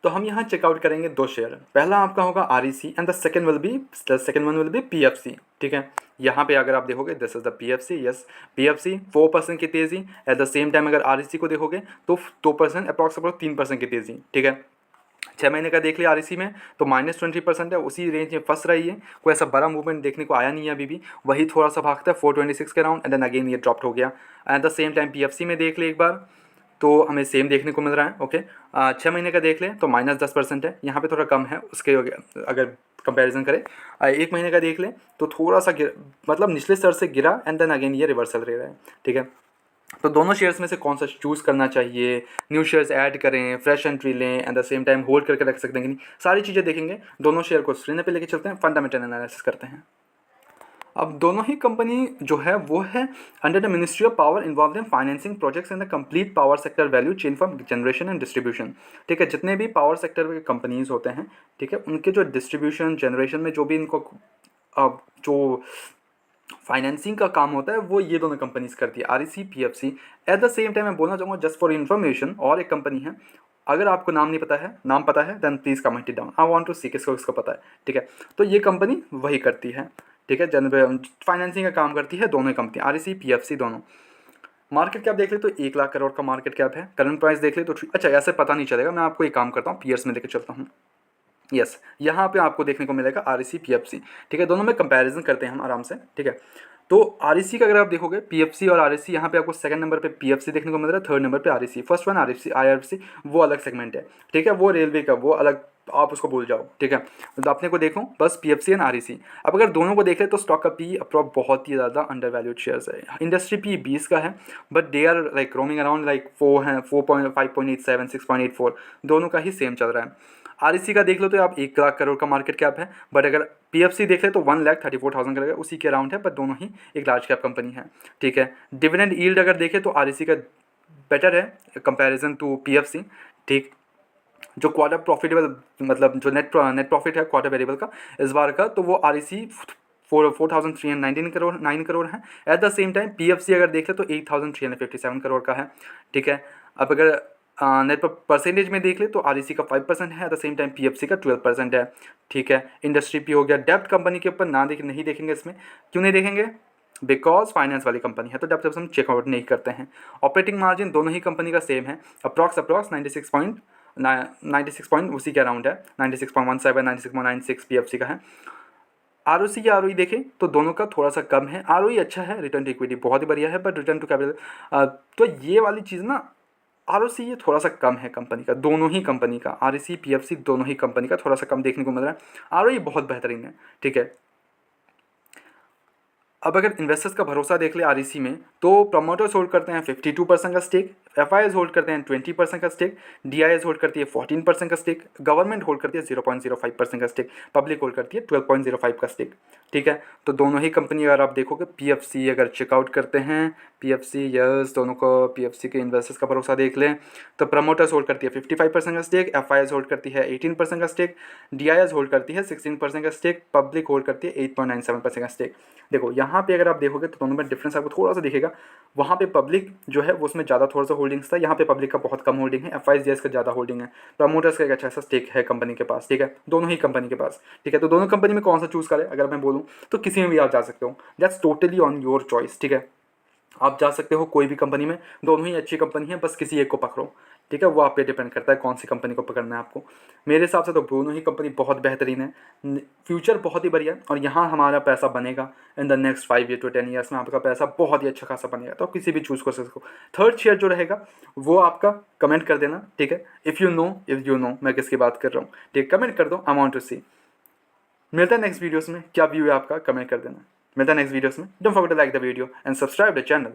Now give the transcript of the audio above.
तो हम यहाँ चेकआउट करेंगे 2 शेयर। पहला आपका होगा REC and the second one will be PFC। ठीक है, यहाँ पे अगर आप देखोगे this is the PFC। Yes, PFC 4% की तेज़ी। एट द सेम टाइम अगर REC को देखोगे तो 2% अप्रॉक्स 3% की तेज़ी। ठीक है, 6 महीने का देख लिया REC में तो -20% है, उसी रेंज में फंस रही है। कोई ऐसा बड़ा मूवमेंट देखने को आया नहीं है अभी भी, वही थोड़ा सा भागता है 426 के राउंड एंड देन अगेन ये ड्रॉप्ड हो गया। At the same time PFC में देख ले एक बार तो हमें सेम देखने को मिल रहा है। ओके, 6 महीने का देख लें तो -10% है, यहाँ पे थोड़ा कम है उसके अगर कंपैरिजन करें। 1 महीने का देख लें तो थोड़ा सा मतलब निचले स्तर से गिरा एंड देन अगेन ये रिवर्सल ले रहा है। ठीक है, तो दोनों शेयर्स में से कौन सा चूज़ करना चाहिए, न्यू शेयर्स ऐड करें, फ्रेश एंट्री लें, at the same time hold करके रख सकते हैं कि नहीं, सारी चीज़ें देखेंगे। दोनों शेयर को स्क्रीन पे लेके चलते हैं, फंडामेंटल एनालिसिस करते हैं। अब दोनों ही कंपनी जो है वो है under the ministry of power involve in financing projects in the complete power sector value chain from generation and distribution. ठीक है, जितने भी पावर सेक्टर के कंपनीज होते हैं, ठीक है, उनके जो डिस्ट्रीब्यूशन जनरेशन में जो भी इनको जो फाइनेंसिंग का काम होता है वो ये दोनों कंपनीज करती है, REC PFC। At the same time मैं बोलना चाहूँगा जस्ट फॉर इन्फॉर्मेशन, और एक कंपनी है, अगर आपको नाम पता है then please comment it down, I want to see किसको पता है। ठीक है, तो ये कंपनी वही करती है। ठीक है, फाइनेंसिंग का काम करती है दोनों कंपनी, REC PFC दोनों। मार्केट कैप देख ले तो 1 लाख करोड़ का मार्केट कैप है। करंट प्राइस देख ले तो अच्छा ऐसे पता नहीं चलेगा, मैं आपको एक काम करता हूँ पीयर्स में लेकर चलता हूँ। यस, यहाँ पे आपको देखने को मिलेगा REC PFC। ठीक है, दोनों में कंपैरिजन करते हैं हम आराम से। ठीक है, तो REC का अगर आप देखोगे PFC और REC, यहाँ पे आपको सेकंड नंबर पे PFC देखने को मिल रहा है, थर्ड नंबर पे REC, फर्स्ट वन IRFC वो अलग सेगमेंट है। ठीक है, वो रेलवे का वो अलग, आप उसको भूल जाओ। ठीक है, तो अपने को देखो बस PFC एंड REC। अब अगर दोनों को देख ले तो स्टॉक का पी अप्रॉक्स बहुत ही ज़्यादा अंडर वैल्यूड शेयर्स है। इंडस्ट्री पी 20 का है, but they are like roaming around like 4 है, 5.87, 6.84, दोनों का ही सेम चल रहा है। REC का देख लो तो आप 1 लाख करोड़ का मार्केट कैप है, बट अगर PFC देख ले तो 1,34,000 करोड़ उसी के अराउंड है, बट दोनों ही एक लार्ज कैप कंपनी है। ठीक है, डिविडेंड यील्ड अगर देखें तो REC का बेटर है कंपैरिजन टू PFC। ठीक, जो क्वार्टर प्रॉफिटेबल मतलब जो नेट प्रॉफिट है क्वार्टर वेरिएबल का इस बार का, तो वो REC 4,319 करोड़ 9 करोड़ है। At the same time PFC अगर देख ले तो 8,357 करोड़ का है। ठीक है, अब अगर नेट परसेंटेज में देख ले तो REC का 5% है, at the same time PFC का 12% है। ठीक है, इंडस्ट्री पी हो गया। डेप्ट कंपनी के ऊपर नहीं देखेंगे इसमें, क्यों नहीं देखेंगे, बिकॉज फाइनेंस वाली कंपनी है तो डेप्ट हम चेकआउट नहीं करते हैं। ऑपरेटिंग मार्जिन दोनों ही कंपनी का सेम है, अप्रॉक्स 96 पॉइंट उसी के अराउंड है, 96.17 96.96 PFC का है। ROC या ROE देखें तो दोनों का थोड़ा सा कम है। ROE अच्छा है, रिटर्न टू इक्विटी बहुत ही बढ़िया है, बट रिटर्न टू कैपिटल तो ये वाली चीज़ ना ROC ये थोड़ा सा कम है कंपनी का, दोनों ही कंपनी का, REC PFC दोनों ही कंपनी का थोड़ा सा कम देखने को मिल रहा है। ROE बहुत बेहतरीन है। ठीक है, अब अगर इन्वेस्टर्स का भरोसा देख ले REC में तो प्रमोटर्स होल्ड करते हैं 52% का स्टेक, FIs होल्ड करते हैं 20% का स्टेक, DIs होल्ड करती है 14% का स्टेक, गवर्नमेंट होल्ड करती है 0.05% का स्टेक, पब्लिक होल्ड करती है 12.05 का स्टेक। ठीक है, तो दोनों ही कंपनी अगर आप देखोगे PFC अगर चेकआउट करते हैं, PFC यस दोनों को PFC के इन्वेस्टर्स का भरोसा देख लें तो प्रमोटर्स होल्ड करती है 55% का स्टेक, FIs होल्ड करती है 18% का स्टेक, DIs होल्ड करती है 16% का स्टेक, पब्लिक होल्ड करती है 8.97% का स्टेक। देखो यहाँ पे अगर आप देखोगे तो दोनों में डिफरेंस आपको थोड़ा सा दिखेगा, वहाँ पे पब्लिक जो है वो उसमें ज़्यादा थोड़ा सा होल्डिंग्स था, यहाँ पे पब्लिक का बहुत कम होल्डिंग है, FIs का ज़्यादा होल्डिंग है, प्रमोटर्स का एक अच्छा सा स्टेक है कंपनी के पास। ठीक है, दोनों ही कंपनी के पास। ठीक है, तो दोनों कंपनी में कौन सा चूज़ करें अगर मैं बोलूँ तो किसी में भी आप जा सकते हो, that's totally on your choice. ठीक है, आप जा सकते हो कोई भी कंपनी में, दोनों ही अच्छी कंपनी है, बस किसी एक को पकड़ो। ठीक है, वो आप पे डिपेंड करता है कौन सी कंपनी को पकड़ना है आपको। मेरे हिसाब से तो दोनों ही कंपनी बहुत बेहतरीन है, फ्यूचर बहुत ही बढ़िया, और यहाँ हमारा पैसा बनेगा in the next 5 year to 10 years में आपका पैसा बहुत ही अच्छा खासा बनेगा, तो किसी भी चूज़ कर सकते हो। थर्ड शेयर जो रहेगा वो आपका कमेंट कर देना। ठीक है, इफ़ यू नो मैं किसकी बात कर रहा हूँ, ठीक, कमेंट कर दो, आई वांट टू सी। मिलता है नेक्स्ट वीडियोस में, क्या व्यू है आपका कमेंट कर देना। मिलता है नेक्स्ट वीडियोस में, don't forget to like the video and subscribe the channel.